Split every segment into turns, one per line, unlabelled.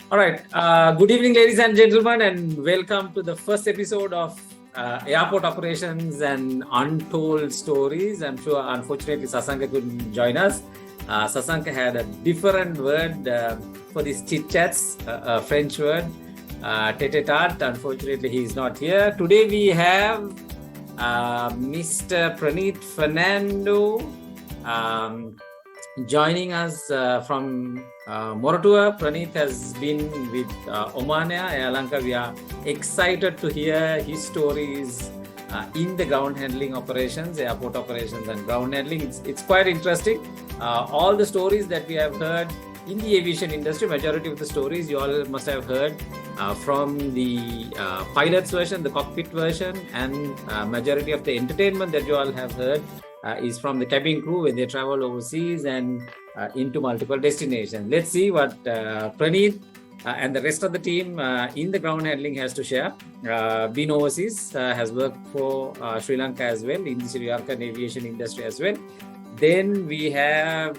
All right. Good evening, ladies and gentlemen, and welcome to the first episode of Airport Operations and Untold Stories. I'm sure, unfortunately, Sasanka couldn't join us. Sasanka had a different word for these chit chats, a French word, tete-a-tete. Unfortunately, he is not here. Today, we have Mr. Praneeth Fernando. Joining us from Moratuwa. Praneeth has been with Oman Air Lanka. We are excited to hear his stories in the ground handling operations, airport operations and ground handling. It's quite interesting. All the stories that we have heard in the aviation industry, majority of the stories you all must have heard from the pilot's version, the cockpit version, and majority of the entertainment that you all have heard is from the cabin crew when they travel overseas and into multiple destinations. Let's see what Praneeth and the rest of the team in the ground handling has to share. Been overseas, has worked for Sri Lanka as well, in the Sri Lankan aviation industry as well. Then we have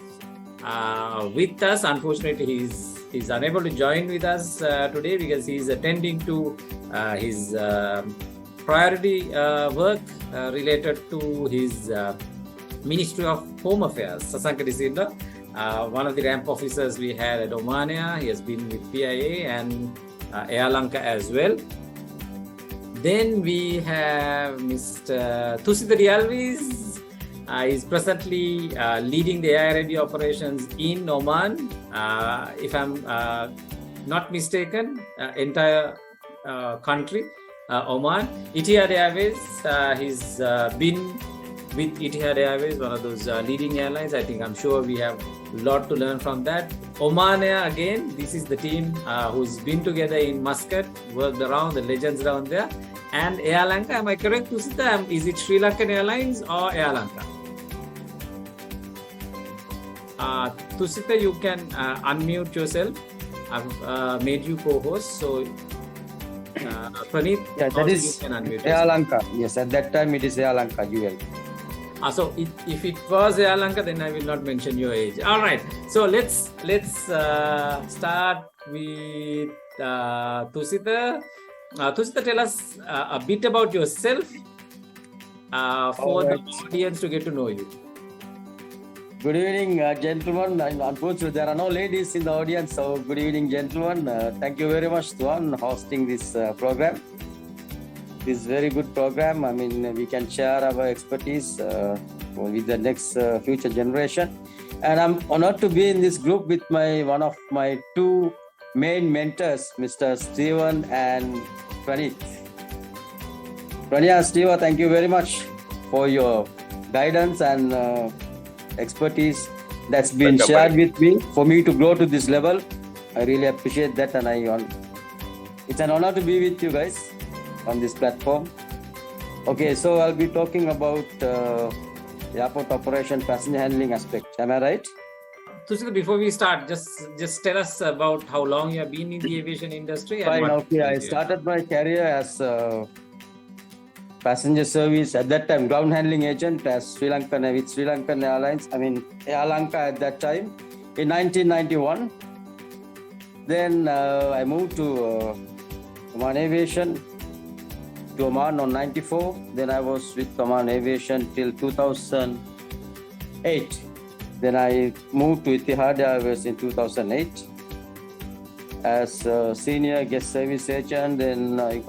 with us, unfortunately, he's unable to join with us today because he's attending to his priority work related to his Ministry of Home Affairs. Sasanka De Silva, one of the ramp officers we had at Oman Air. He has been with PIA and Air Lanka as well. Then we have Mr. Thusita Dialvis. Is presently leading the Air Arabia operations in Oman. If I'm not mistaken, entire country, Oman. Etihad Airways, he's been with Etihad Airways, one of those leading airlines. I'm sure we have a lot to learn from that. Oman Air, again, this is the team who's been together in Muscat, worked around, the legends around there. And Air Lanka, am I correct, Thusita? Is it Sri Lankan Airlines or Air Lanka? Thusita, you can unmute yourself. I've made you co-host, so Praneeth,
that is Air Lanka. Yes, at that time it is Air Lanka UL.
So if it was Air Lanka, then I will not mention your age. All right. So let's start with Thusita. Thusita, tell us a bit about yourself for the audience to get to know you.
Good evening, gentlemen. Unfortunately, there are no ladies in the audience, so good evening, gentlemen. Thank you very much, Tuan, hosting this program. This very good program. I mean, we can share our expertise with the next future generation. And I'm honored to be in this group with one of my two main mentors, Mr. Tuan and Praneeth. Praneeth, Tuan, thank you very much for your guidance and expertise that's been shared with me for me to grow to this level. I really appreciate that, and it's an honor to be with you guys on this platform. Okay, so I'll be talking about airport operation passenger handling aspect. Am I right?
Thusita, before we start, just tell us about how long you have been in the aviation industry.
Fine, okay. I started my career as passenger service at that time, ground handling agent as Sri Lankan Airlines. I mean, Air Lanka at that time in 1991. Then I moved to Oman Aviation to Oman on 94. Then I was with Oman Aviation till 2008. Then I moved to Etihad Airways in 2008 as a senior guest service agent. Then I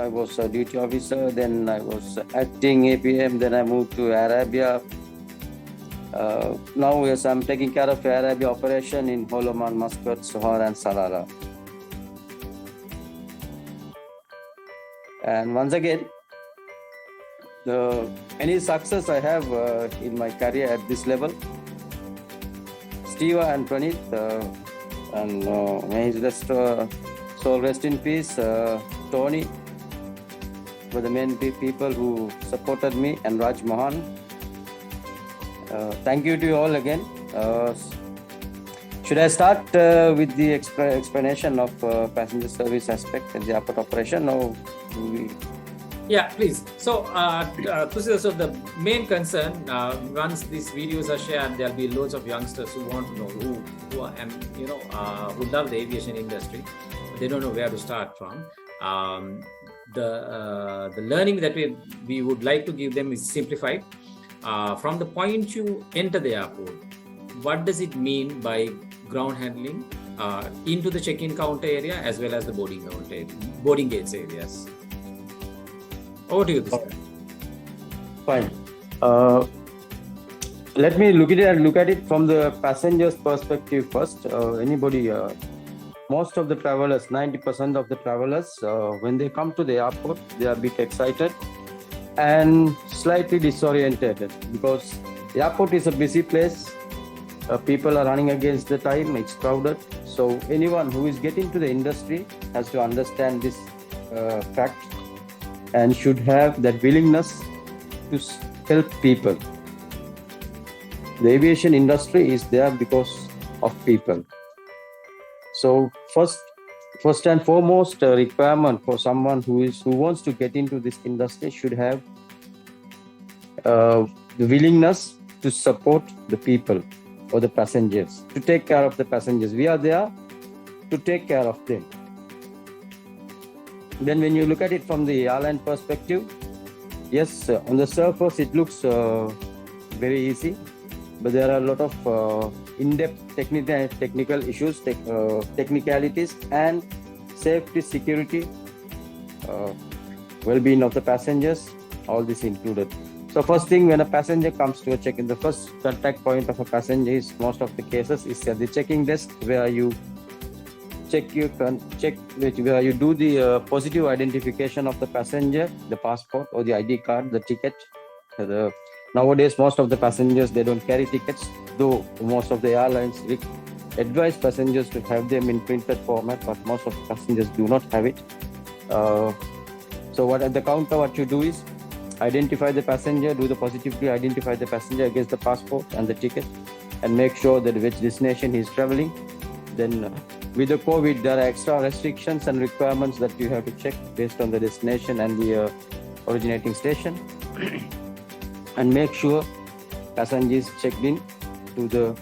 was a duty officer. Then I was acting APM. Then I moved to Arabia. Now, yes, I'm taking care of Arabia operation in whole Oman, Muscat, Sohar, and Salalah. And once again, any success I have in my career at this level, Steve and Praneeth, and may his soul rest in peace, Tony, were the main people who supported me, and Raj Mohan. Thank you to you all again. Should I start with the explanation of passenger service aspect and the airport operation? Or
Yeah, please. So, so the main concern, once these videos are shared, there'll be loads of youngsters who want to know who are, and who love the aviation industry. But they don't know where to start from. The learning that we would like to give them is simplified. From the point you enter the airport, what does it mean by ground handling into the check-in counter area as well as the boarding gates areas? Over to you, Tuan.
Fine. Let me look at it from the passenger's perspective first. Most of the travelers, 90% of the travelers, when they come to the airport, they are a bit excited and slightly disoriented because the airport is a busy place. People are running against the time, it's crowded. So anyone who is getting to the industry has to understand this fact and should have that willingness to help people. The aviation industry is there because of people. So first and foremost requirement for someone who wants to get into this industry should have the willingness to support the people or the passengers, to take care of the passengers. We are there to take care of them. Then when you look at it from the airline perspective, yes, on the surface it looks very easy, but there are a lot of in-depth technical issues, technicalities, and safety, security, well-being of the passengers, all this included. So first thing, when a passenger comes to a check-in, the first contact point of a passenger is most of the cases is at the checking desk, where you where you do the positive identification of the passenger, the passport or the ID card, the ticket. Nowadays, most of the passengers, they don't carry tickets, though most of the airlines advise passengers to have them in printed format, but most of the passengers do not have it. So at the counter, what you do is identify the passenger, do the positively identify the passenger against the passport and the ticket, and make sure that which destination he is traveling. Then with the COVID, there are extra restrictions and requirements that you have to check based on the destination and the originating station. And make sure passenger is checked in to the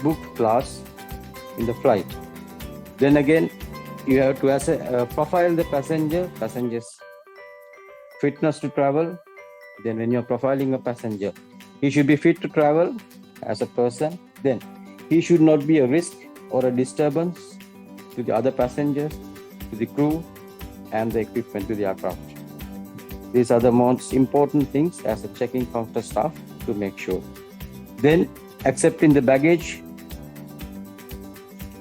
booked class in the flight. Then again, you have to profile the passenger's fitness to travel. Then when you're profiling a passenger, he should be fit to travel as a person. Then he should not be a risk or a disturbance to the other passengers, to the crew, and the equipment to the aircraft. These are the most important things as a checking counter staff to make sure. Then accepting the baggage.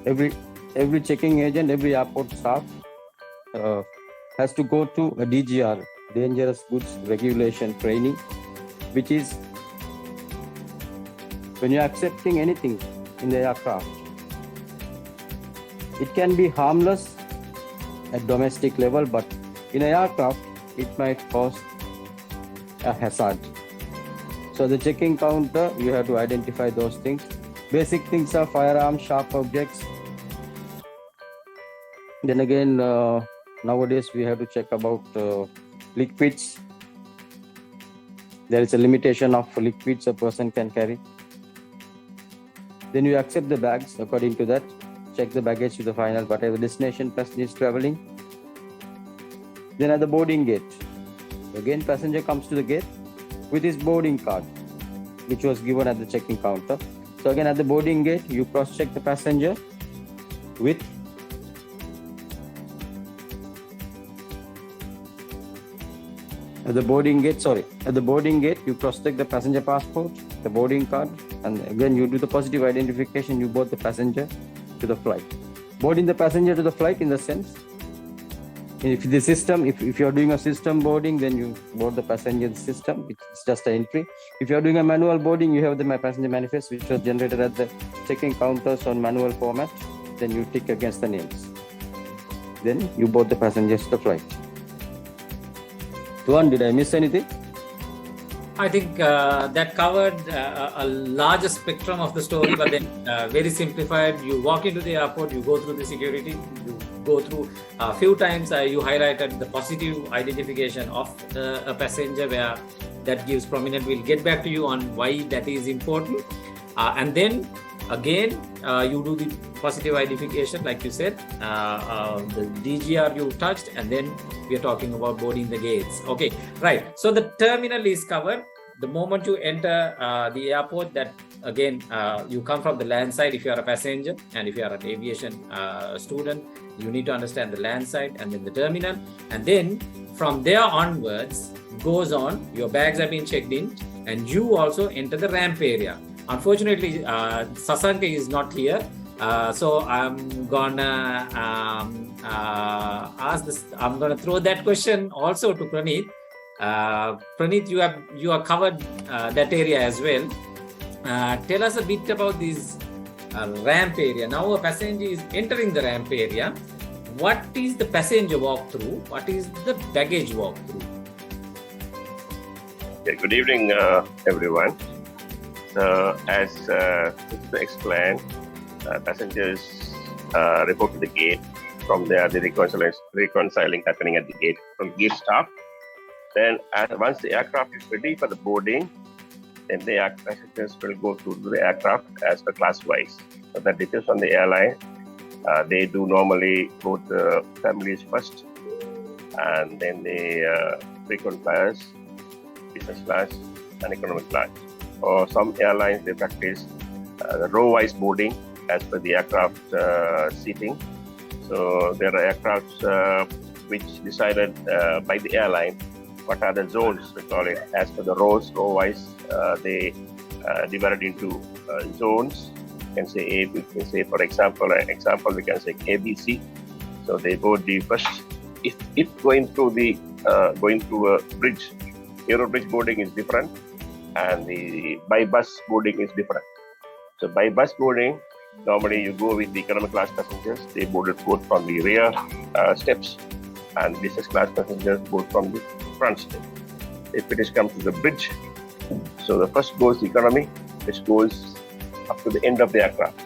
Every checking agent, every airport staff has to go to a DGR, Dangerous Goods Regulation training, which is when you're accepting anything in the aircraft, it can be harmless at domestic level, but in an aircraft, it might cause a hazard. So the checking counter, you have to identify those things. Basic things are firearms, sharp objects. Then again, nowadays we have to check about liquids. There is a limitation of liquids a person can carry. Then you accept the bags according to that. Check the baggage to the final, whatever destination passenger is traveling. Then at the boarding gate, again passenger comes to the gate with his boarding card, which was given at the checking counter. So again at the boarding gate, you cross-check the passenger with at the boarding gate, you cross-check the passenger passport, the boarding card, and again you do the positive identification, you board the passenger to the flight. Boarding the passenger to the flight in the sense, if the system, if you're doing a system boarding, then you board the passenger in the system, it's just an entry. If you're doing a manual boarding, you have the passenger manifest, which was generated at the checking counters on manual format, then you tick against the names. Then you board the passengers to the flight. Tuan, did I miss anything?
I think that covered a larger spectrum of the story, but then very simplified. You walk into the airport, you go through the security, you go through a few times. You highlighted the positive identification of a passenger, where that gives prominent. We'll get back to you on why that is important. And then again, you do the positive identification, like you said, the DGR you touched, and then we are talking about boarding the gates. Okay, right. So the terminal is covered. The moment you enter the airport, that again, you come from the land side if you are a passenger, and if you are an aviation student, you need to understand the land side and then the terminal. And then from there onwards goes on, your bags have been checked in, and you also enter the ramp area. Unfortunately, Sasanka is not here. So I'm gonna ask this. I'm gonna throw that question also to Praneeth. Praneeth, you have covered that area as well. Tell us a bit about this ramp area. Now a passenger is entering the ramp area. What is the passenger walkthrough? What is the baggage walkthrough?
Okay, good evening, everyone. So, as explained, passengers report to the gate. From there, the reconciling happening at the gate from gate staff. Then, once the aircraft is ready for the boarding, then the passengers will go to the aircraft as per class wise. So that depends on the airline. They do normally go to families first, and then the frequent flyers, business class, and economic class. Or some airlines, they practice the row-wise boarding as per the aircraft seating. So there are aircrafts which decided by the airline what are the zones, we call it, as per the row-wise. They divided into zones. You can say A, we can say, for example, we can say ABC. So they board the first. If going through a bridge, Aero bridge boarding is different, and the by bus boarding is different. So by bus boarding, normally you go with the economic class passengers. They boarded both from the rear steps, and business class passengers board from the front step. If it is come to the bridge, so the first goes the economy, which goes up to the end of the aircraft.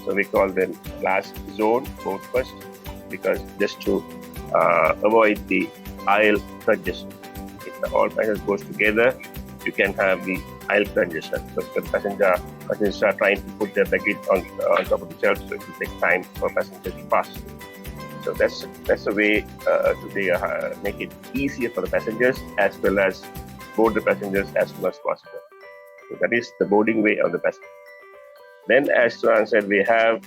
So we call them class zone, both first, because just to avoid the aisle congestion. If all passengers goes together, you can have the aisle congestion. So the passengers are trying to put their baggage on top of the shelf, so it will take time for passengers to pass. So that's a way to make it easier for the passengers as well as board the passengers as soon as possible. So that is the boarding way of the passenger. Then, as Tuan said, we have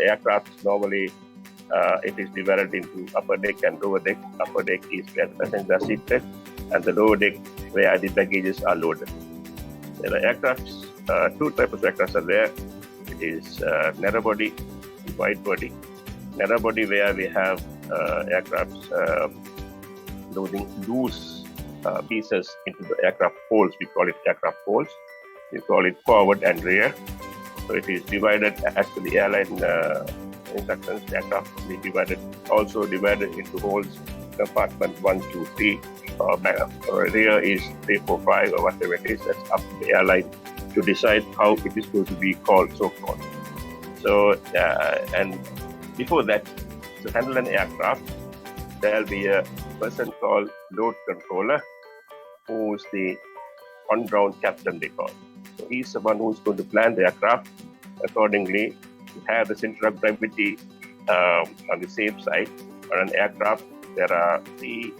aircraft. Normally, it is divided into upper deck and lower deck. Upper deck is where the passengers are seated, and the lower deck where the baggages are loaded. There are aircrafts, two types of aircrafts are there. It is narrow body and wide body. Narrow body where we have aircrafts loading loose pieces into the aircraft holes. We call it aircraft holes. We call it forward and rear. So it is divided as per the airline instructions. The aircraft will be also divided into holes. Compartment 1, 2, 3. Rear is 3, 4, 5, or whatever it is. That's up to the airline to decide how it is going to be called, so-called. So, and before that, to handle an aircraft, there will be a person called load controller, who is the on-ground captain, they call. So he's the one who's going to plan the aircraft accordingly to have the center of gravity on the safe side. On an aircraft, there are the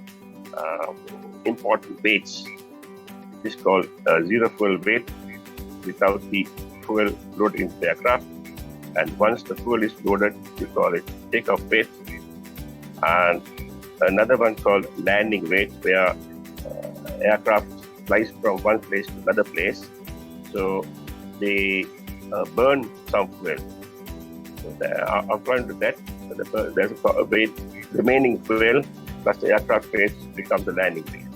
important weights. It is called zero fuel weight without the fuel loaded into the aircraft. And once the fuel is loaded, we call it takeoff weight. And another one called landing weight, where aircraft flies from one place to another place. So they burn some fuel. So according to that, there's a weight, remaining fuel plus the aircraft weight becomes the landing weight.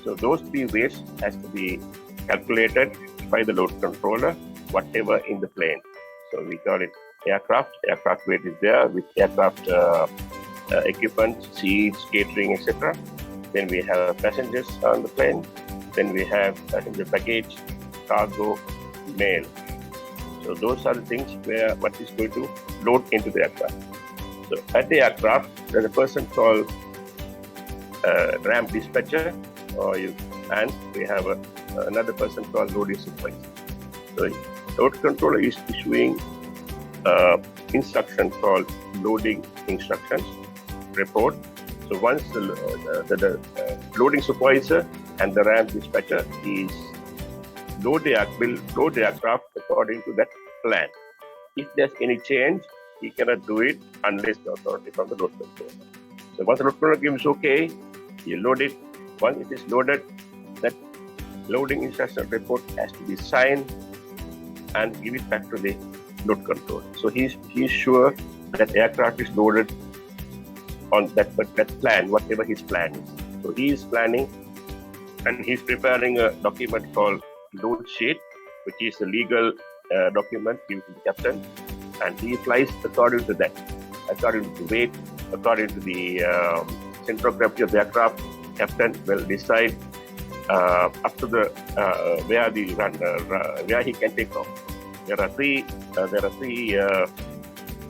So those three weights has to be calculated by the load controller, whatever in the plane. So we call it aircraft. Aircraft weight is there with aircraft equipment, seats, catering, etc. Then we have passengers on the plane. Then we have passenger baggage, cargo, mail. So those are the things where what is going to load into the aircraft. So at the aircraft, there's a person called ramp dispatcher, and we have another person called loading supervisor. So load controller is issuing instruction called loading instructions report. So once the loading supervisor and the ramp dispatcher is will load the aircraft according to that plan. If there's any change, he cannot do it unless the authority from the load controller. So once the load controller gives okay, you load it. Once it is loaded, that loading instruction report has to be signed and give it back to the load controller. So he's sure that aircraft is loaded on that plan, whatever his plan is. So he is planning, and he's preparing a document called load sheet, which is a legal document given to the captain, and he flies according to that, according to the weight, according to the center of gravity of the aircraft. Captain will decide up to the where he can take off. There are three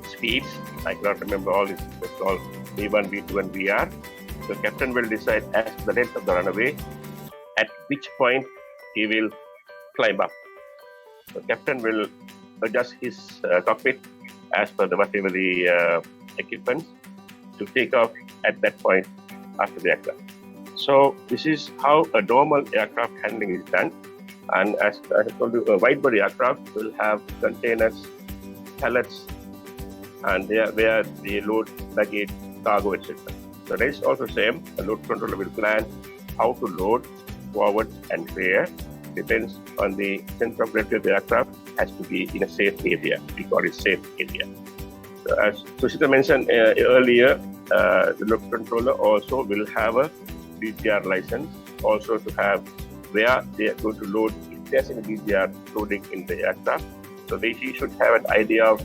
speeds. I cannot remember all. It's called V1, V2, and VR. So captain will decide as to the length of the runway, at which point he will climb up. So captain will adjust his cockpit as per whatever the equipment to take off at that point after the aircraft. So this is how a normal aircraft handling is done. And as I told you, a wide-body aircraft will have containers, pallets, and where they load luggage, cargo, etc. So that is also same. The load controller will plan how to load, forward, and rear. Depends on the center of gravity of the aircraft. Has to be in a safe area. We call it safe area. So as Sushita mentioned earlier, the load controller also will have a DGR license, also to have where they are going to load, if there's any DGR loading in the aircraft. So he should have an idea of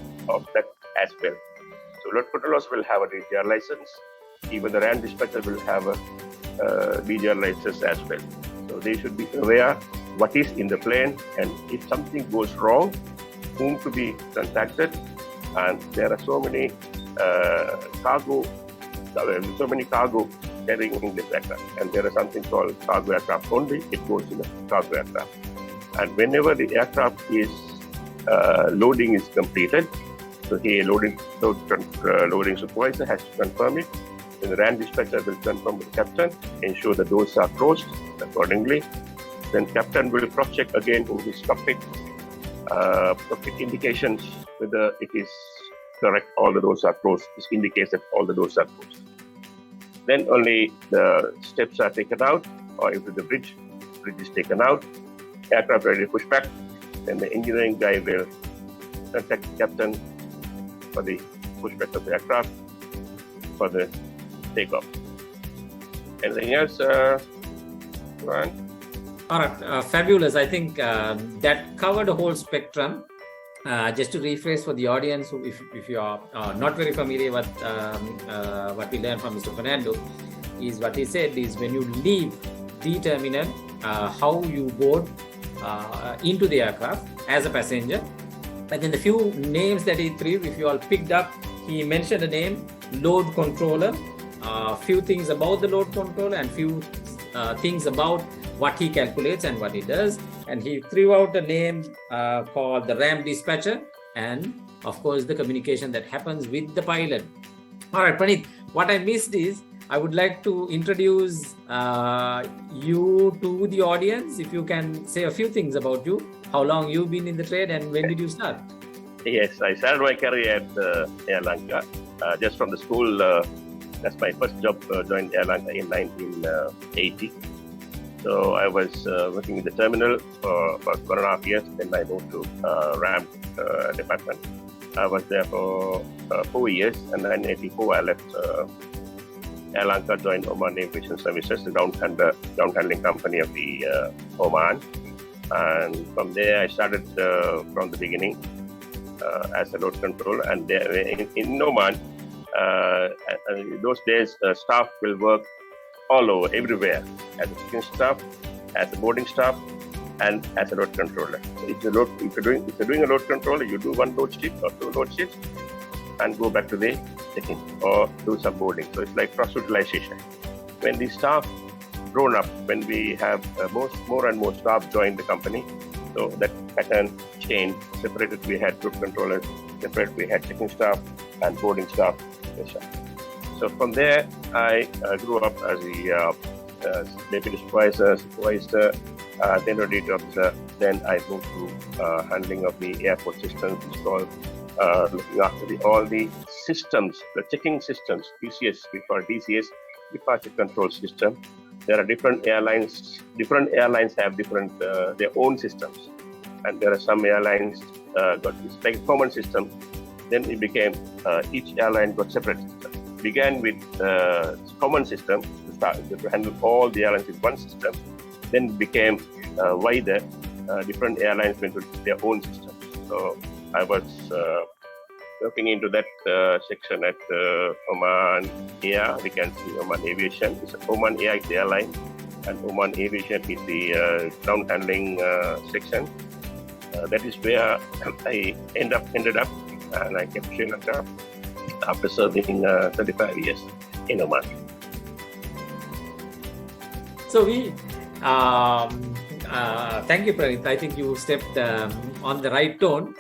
that as well. So load controllers will have a DGR license. Even the RAM dispatcher will have a DGR license as well. So they should be aware what is in the plane, and if something goes wrong, whom to be contacted. And there are so many cargo carrying in this aircraft, and there is something called cargo aircraft only. It goes in a cargo aircraft, and whenever the aircraft is loading is completed, so here loading supervisor has to confirm it. Then the RAM dispatcher will confirm with the captain, ensure the doors are closed accordingly. Then captain will cross-check again in his cockpit indications whether it is correct. All the doors are closed. This indicates that all the doors are closed. Then only the steps are taken out, or if the bridge is taken out, aircraft ready to push back. Then the engineering guy will contact the captain for the pushback of the aircraft for the takeoff. Anything else, Tuan?
All right, fabulous. I think that covered the whole spectrum. Just to rephrase for the audience, who, if you are not very familiar with what we learned from Mr. Fernando, is what he said is when you leave the terminal, how you board into the aircraft as a passenger. And then the few names that he threw, if you all picked up, he mentioned the name load controller, few things about the load controller, and few things about what he calculates and what he does. And he threw out a name called the RAM dispatcher, and of course the communication that happens with the pilot. All right, Praneeth, what I missed is I would like to introduce you to the audience. If you can say a few things about you, how long you've been in the trade and when did you start?
Yes, I started my career at Air Lanka, just from the school. That's my first job, joined Air Lanka in 1980. So I was working in the terminal for 1.5 years. Then I moved to RAM department. I was there for 4 years, and then in 1984 I left Air Lanka, joined Oman Navigation Services, the ground handling company of the Oman. And from there I started from the beginning as a load controller. And there, in Oman, in those days, staff will work all over, everywhere, as a check-in staff, as a boarding staff, and as a load controller. So if you're doing a load controller, you do one load shift or two load shifts, and go back to the check-in or do some boarding. So it's like cross-utilization. When the staff grown up, when we have more and more staff join the company, so that pattern changed. Separated, we had group controllers. Separate, we had checking staff and boarding staff. So from there, I grew up as a deputy supervisor, then audit officer. Then I moved to handling of the airport systems, which called looking after all the systems, the checking systems, DCS, we call DCS, departure control system. There are different airlines. Different airlines have different their own systems, and there are some airlines got this like common system. Then it became each airline got separate system. Began with common system to handle all the airlines in one system. Then it became wider. Different airlines went to their own systems. So I was looking into that section at Oman Air. We can see Oman Aviation. It's Oman Air is the airline, and Oman Aviation is the ground handling section. That is where I ended up, and I kept Sri Lanka after serving 35 years in Oman.
So we thank you, Pranith. I think you stepped on the right tone.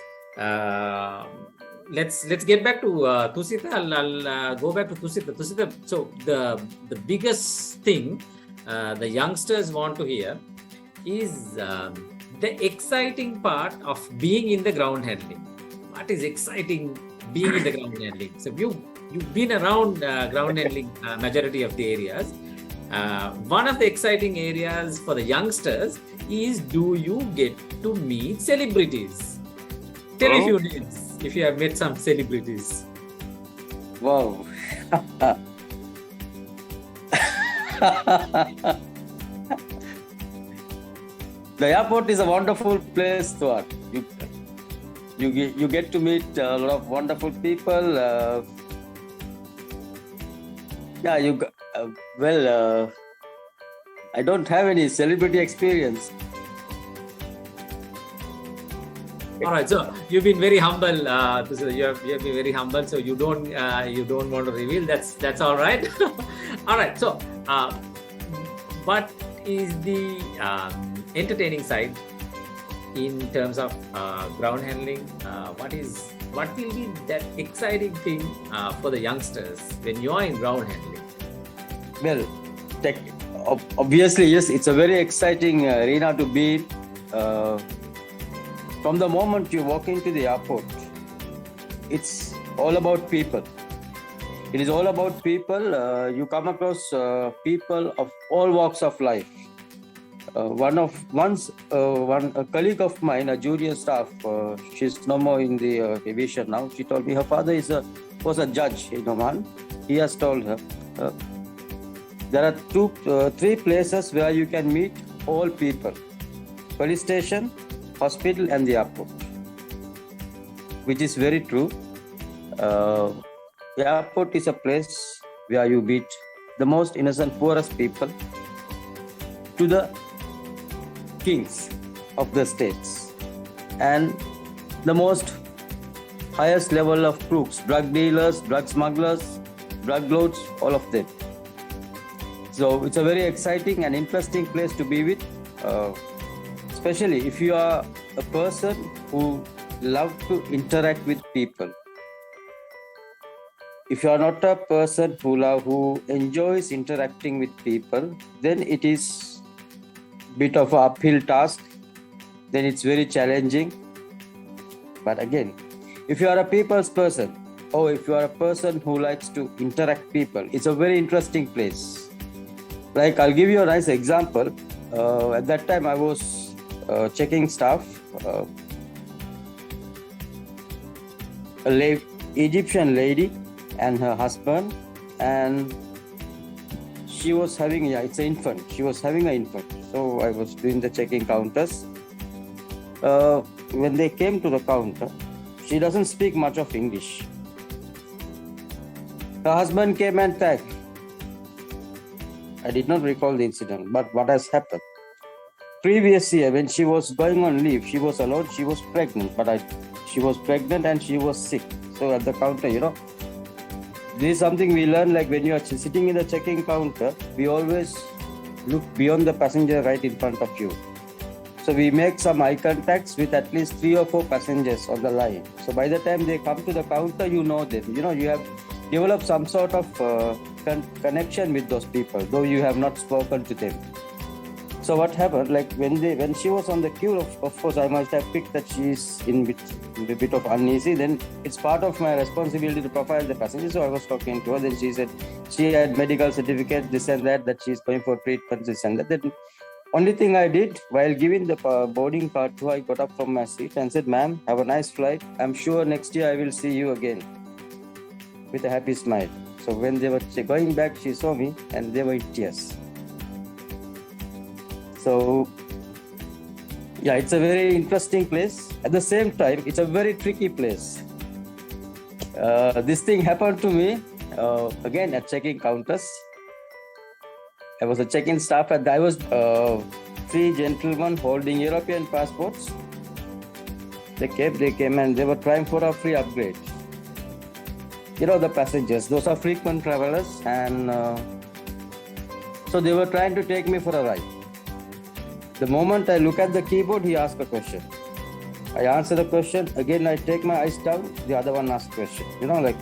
Let's get back to Tusita. I'll go back to Tusita. Tusita, so the biggest thing the youngsters want to hear is the exciting part of being in the ground handling. What is exciting being in the ground handling? So you've been around ground handling majority of the areas. One of the exciting areas for the youngsters is, do you get to meet celebrities? Tell a few names if you have met some celebrities.
Wow. The airport is a wonderful place, Tuan. You get to meet a lot of wonderful people. I don't have any celebrity experience.
All right, so you've been very humble. You have been very humble, so you don't want to reveal. That's all right. All right. So, what is the entertaining side in terms of ground handling? What will be that exciting thing for the youngsters when you are in ground handling?
Well, obviously, yes, it's a very exciting arena to be in. From the moment you walk into the airport, it's all about people. It is all about people. You come across people of all walks of life. One colleague of mine, a junior staff, she's no more in the aviation now. She told me her father was a judge in Oman. He has told her there are three places where you can meet all people: police station, hospital, and the airport, which is very true. The airport is a place where you meet the most innocent, poorest people to the kings of the states, and the most highest level of crooks, drug dealers, drug smugglers, drug lords, all of them. So it's a very exciting and interesting place to be with, especially if you are a person who loves to interact with people. If you are not a person who enjoys interacting with people, then it is a bit of an uphill task. Then it's very challenging. But again, if you are a people's person, or if you are a person who likes to interact people, it's a very interesting place. Like, I'll give you a nice example. At that time, I was checking staff. An Egyptian lady and her husband, and she was having it's an infant. She was having an infant. So I was doing the checking counters. When they came to the counter, she doesn't speak much of English. Her husband came and thanked. I did not recall the incident, but what has happened? Previous year, when she was going on leave, she was alone. She was pregnant, she was pregnant and she was sick. So at the counter, this is something we learn, like when you are sitting in the check-in counter, we always look beyond the passenger right in front of you. So we make some eye contacts with at least 3 or 4 passengers on the line. So by the time they come to the counter, you know them. You know, you have developed some sort of connection with those people, though you have not spoken to them. So what happened, like when she was on the queue, of course, I must have picked that she's in a bit of uneasy. Then it's part of my responsibility to profile the passenger. So I was talking to her. Then she said she had medical certificate, this and that she's going for treatment, this and that. Then only thing I did while giving the boarding card to her, I got up from my seat and said, "Ma'am, have a nice flight. I'm sure next year I will see you again," with a happy smile. So when they were going back, she saw me and they were in tears. So, yeah, it's a very interesting place. At the same time, it's a very tricky place. This thing happened to me again at check-in counters. I was a check-in staff I was 3 gentlemen holding European passports. They came and they were trying for a free upgrade. You know, the passengers, those are frequent travelers, and so they were trying to take me for a ride. The moment I look at the keyboard, he asked a question. I answer the question. Again, I take my eyes down. The other one asks a question. You know, like.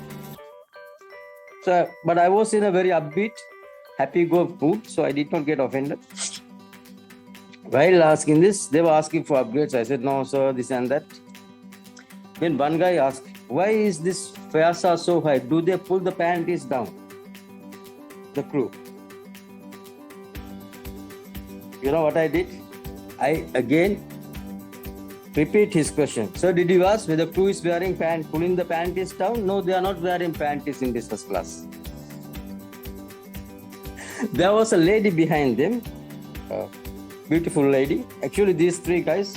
So, but I was in a very upbeat, happy-go mood, so I did not get offended. While asking this, they were asking for upgrades. I said, "No, sir, this and that." Then one guy asked, "Why is this fares are so high? Do they pull the panties down?" The crew. You know what I did? I again repeat his question. "Sir, did you ask whether crew is wearing pulling the panties down?" "No, they are not wearing panties in business class." There was a lady behind them, a beautiful lady. Actually, these 3 guys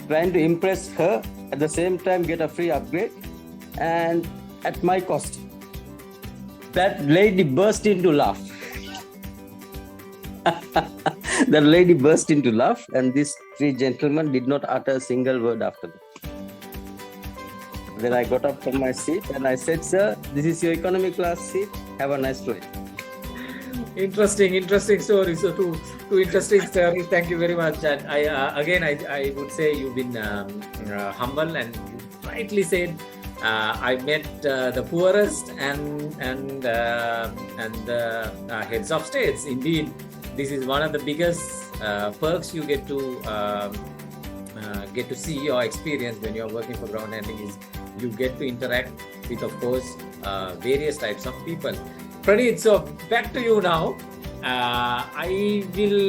trying to impress her, at the same time get a free upgrade, and at my cost. That lady burst into laugh. The lady burst into laugh, and these 3 gentlemen did not utter a single word after that. Then I got up from my seat and I said, "Sir, this is your economy class seat. Have a nice flight."
Interesting story. So two interesting stories. Thank you very much. And I would say you've been humble, and you rightly said. I met the poorest and the heads of states. Indeed, this is one of the biggest perks you get to see or experience when you are working for ground handling, is you get to interact with, of course, various types of people. Praneeth, so back to you now. I will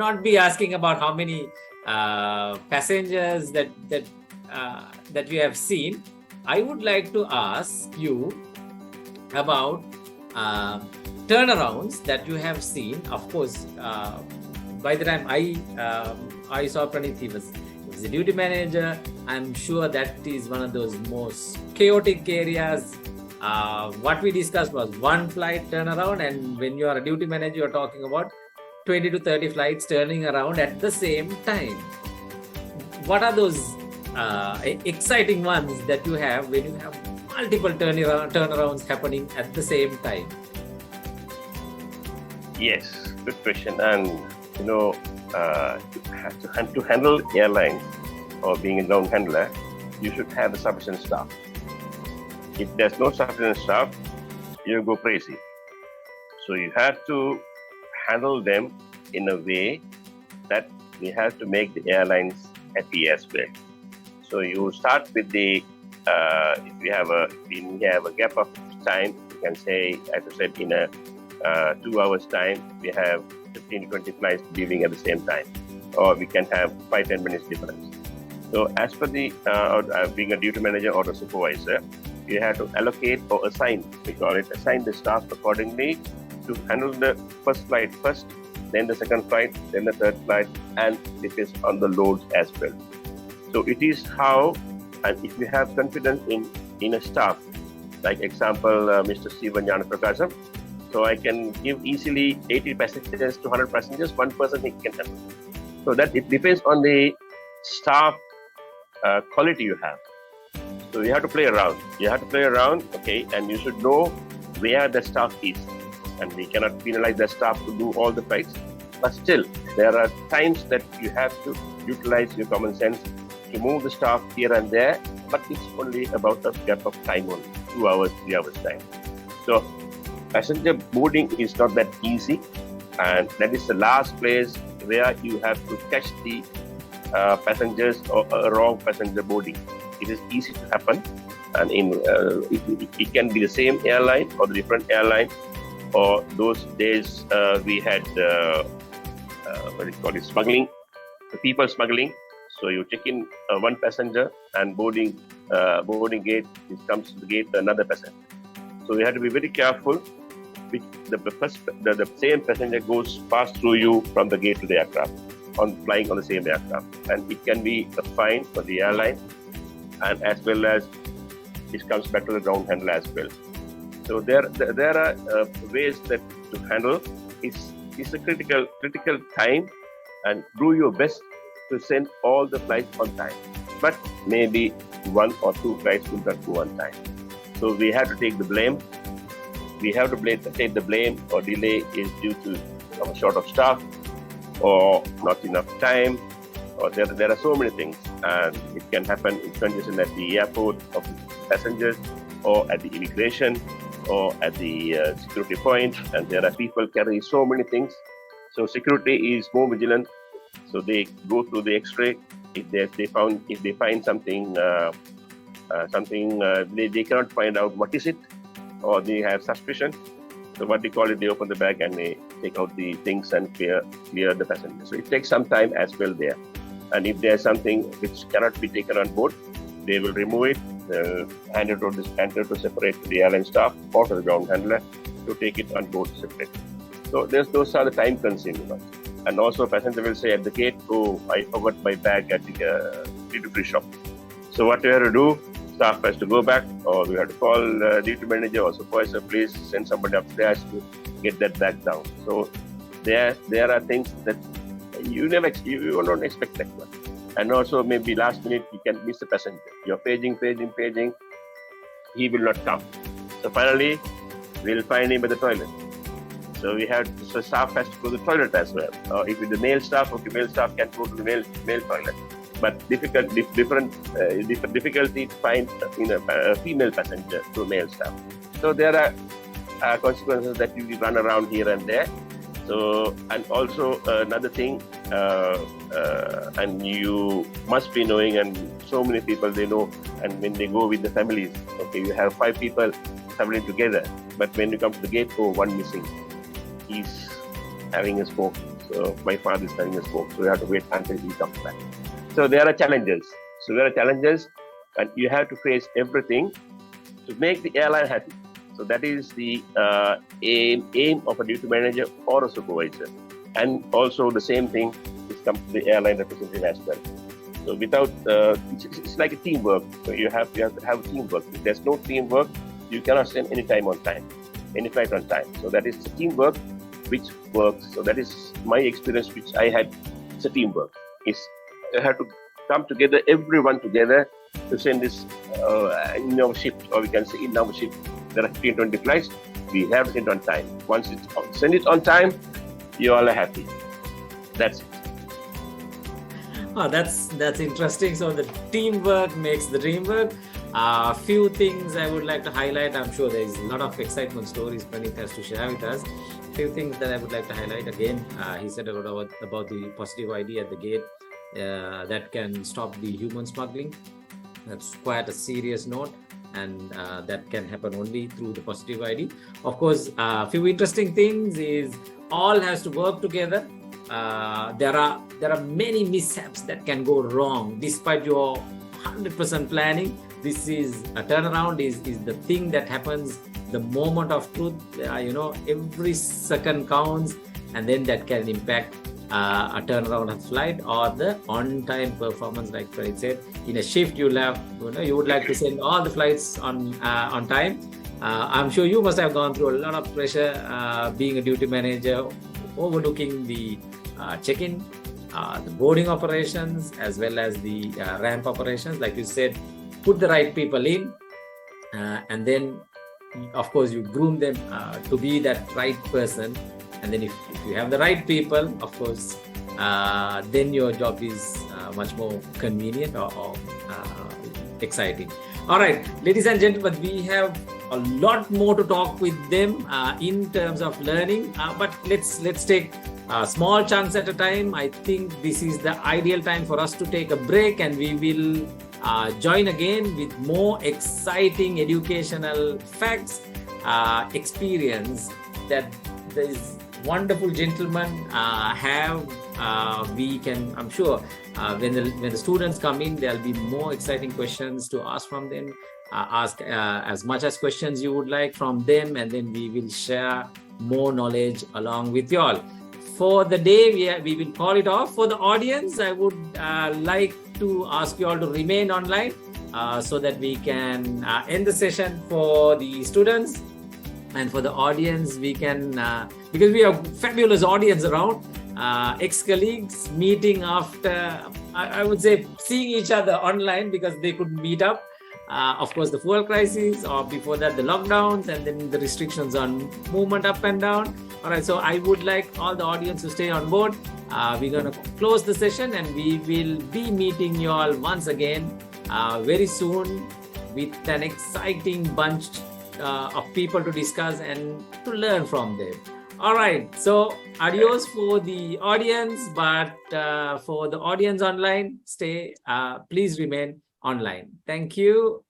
not be asking about how many passengers that you have seen. I would like to ask you about turnarounds that you have seen. Of course, by the time I saw Praneeth, he was a duty manager. I'm sure that is one of those most chaotic areas. What we discussed was 1 flight turnaround, and when you are a duty manager, you're talking about 20 to 30 flights turning around at the same time. What are those exciting ones that you have when you have multiple turnarounds happening at the same time?
Yes, good question. And you know, to handle airlines or being a ground handler, you should have a sufficient staff. If there's no sufficient staff, you go crazy. So you have to handle them in a way that we have to make the airlines happy as well. So you start with the if we have a gap of time, you can say, as I said, in a 2 hours time, we have 15 to 20 flights leaving at the same time, or we can have 5-10 minutes difference. So as per the being a duty manager or a supervisor, you have to allocate or assign, we call it, assign the staff accordingly to handle the first flight first, then the second flight, then the third flight, and depends on the loads as well. So it is how, and if we have confidence in a staff, like example, Mr. Steven Yanaprakasam, so I can give easily 80 passengers to 100 passengers, one person he can handle. So that it depends on the staff quality you have. So you have to play around. You have to play around, okay, and you should know where the staff is. And we cannot penalize the staff to do all the flights. But still, there are times that you have to utilize your common sense to move the staff here and there. But it's only about a gap of time only, 2 hours, 3 hours time. So passenger boarding is not that easy. And that is the last place where you have to catch the passengers or a wrong passenger boarding. It is easy to happen, and it can be the same airline or the different airline. Or those days we had what do you call it, smuggling, the people smuggling. So you check in one passenger and boarding gate, it comes to the gate another passenger. So you have to be very careful. Which the same passenger goes past through you from the gate to the aircraft, flying on the same aircraft, and it can be a fine for the airline, and as well as it comes back to the ground handler as well. So there are ways that to handle. It's a critical time, and do your best to send all the flights on time. But maybe 1 or 2 flights will not go on time. So we have to take the blame. We have to take the blame, or delay is due to short of staff or not enough time, or there are so many things, and it can happen in congestion at the airport of passengers, or at the immigration, or at the security point, and there are people carrying so many things. So security is more vigilant. So they go through the X-ray. If they find something, they cannot find out what is it, or they have suspicion. So what they call it, they open the bag and they take out the things and clear the passenger. So it takes some time as well there. And if there's something which cannot be taken on board, they will remove it, hand it to separate to the airline staff or to the ground handler to take it on board separate. So those are the time-consuming ones. And also, passenger will say at the gate, "Oh, I forgot my bag at the duty-free shop." So what we have to do? Staff has to go back, or we have to call duty manager or supervisor, please send somebody upstairs to get that bag down. So there are things that you don't expect that one. And also maybe last minute you can miss the passenger. You're paging, he will not come. So finally, we'll find him at the toilet. So staff has to go to the toilet as well. If it's the male staff, okay, male staff can go to the male toilet. But difficulty to find a female passenger to male staff. So there are consequences that you run around here and there. So, and also another thing, and you must be knowing, and so many people they know, and when they go with the families, okay, you have 5 people traveling together, but when you come to the gate, one missing. He's having a smoke. So my father is having a smoke. So you have to wait until he comes back. So there are challenges. And you have to face everything to make the airline happy. So that is the aim of a duty manager or a supervisor. And also the same thing is comes to the airline representative as well. So without, it's like a teamwork. So you have to have teamwork. If there's no teamwork, you cannot send any flight on time. So that is the teamwork which works. So that is my experience, which I had. It's a teamwork. You have to come together, everyone together, to send this in our shift, or we can say in our shift. There are 15-20 flights. We have to send it on time. Once it's send it on time, you all are happy. That's it.
Oh, that's interesting. So the teamwork makes the dream work. Few things I would like to highlight. I'm sure there is a lot of excitement stories Praneeth has to share with us. Few things that I would like to highlight. Again, he said about the positive ID at the gate that can stop the human smuggling. That's quite a serious note, and that can happen only through the positive ID. Of course, few interesting things is all has to work together. There are many mishaps that can go wrong despite your 100% planning. This is a turnaround is the thing that happens the moment of truth. Every second counts, and then that can impact a turnaround of flight or the on-time performance. Like Praneeth said, in a shift you would like to send all the flights on time. I'm sure you must have gone through a lot of pressure being a duty manager, overlooking the check-in, the boarding operations, as well as the ramp operations. Like you said, put the right people in, and then of course you groom them to be that right person. And then if you have the right people, of course, then your job is much more convenient or exciting. All right, ladies and gentlemen, we have a lot more to talk with them in terms of learning, but let's take small chunks at a time. I think this is the ideal time for us to take a break, and we will join again with more exciting educational facts, experience that these wonderful gentlemen have. We can, I'm sure, when the students come in, there'll be more exciting questions to ask from them. Ask as much as questions you would like from them, and then we will share more knowledge along with you all. For the day, we will call it off. For the audience, I would like to ask you all to remain online so that we can end the session for the students. And for the audience, we can, because we have fabulous audience around, ex-colleagues meeting after, I would say, seeing each other online because they couldn't meet up. Of course, the fuel crisis, or before that, the lockdowns, and then the restrictions on movement up and down. All right, so I would like all the audience to stay on board. We're going to close the session, and we will be meeting you all once again very soon with an exciting bunch of people to discuss and to learn from them. All right, so adios for the audience, but for the audience online, please remain online. Thank you.